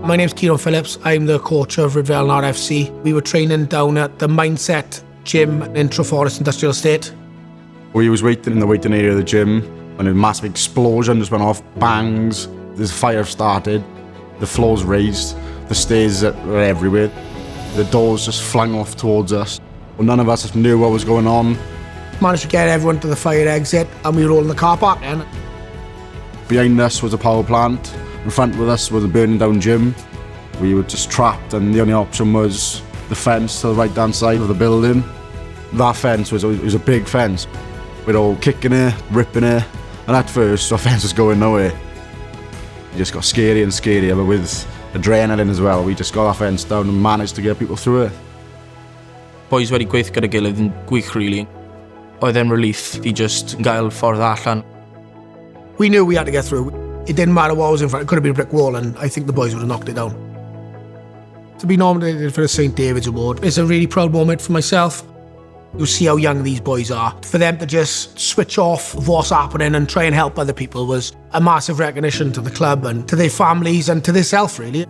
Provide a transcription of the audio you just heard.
My name's Kieran Phillips. I'm the coach of Rhydyfelin RFC. We were training down at the Mindset gym in Treforest Industrial Estate. We was waiting in the waiting area of the gym and a massive explosion just went off, bangs, there's a fire started, the floor's raised, the stairs are everywhere, the doors just flung off towards us. Well, none of us knew what was going on. Managed to get everyone to the fire exit and we were all in the car park then. Behind us was a power plant, in front with us was a burning down gym. We were just trapped and the only option was the fence to the right hand side of the building. That fence was a big fence. We're all kicking it, ripping it, and at first our fence was going nowhere. It just got scarier and scarier, but with adrenaline as well, we just got our fence down and managed to get people through it. Boys wedi gweithio gyda gilydd yn gwych, really. Oedd e'n relief i just gael ffordd allan. We knew we had to get through. It didn't matter what was in front. It could have been a brick wall and I think the boys would have knocked it down. To be nominated for the St David's Award is a really proud moment for myself. You see how young these boys are. For them to just switch off of what's happening and try and help other people was a massive recognition to the club and to their families and to themselves, really.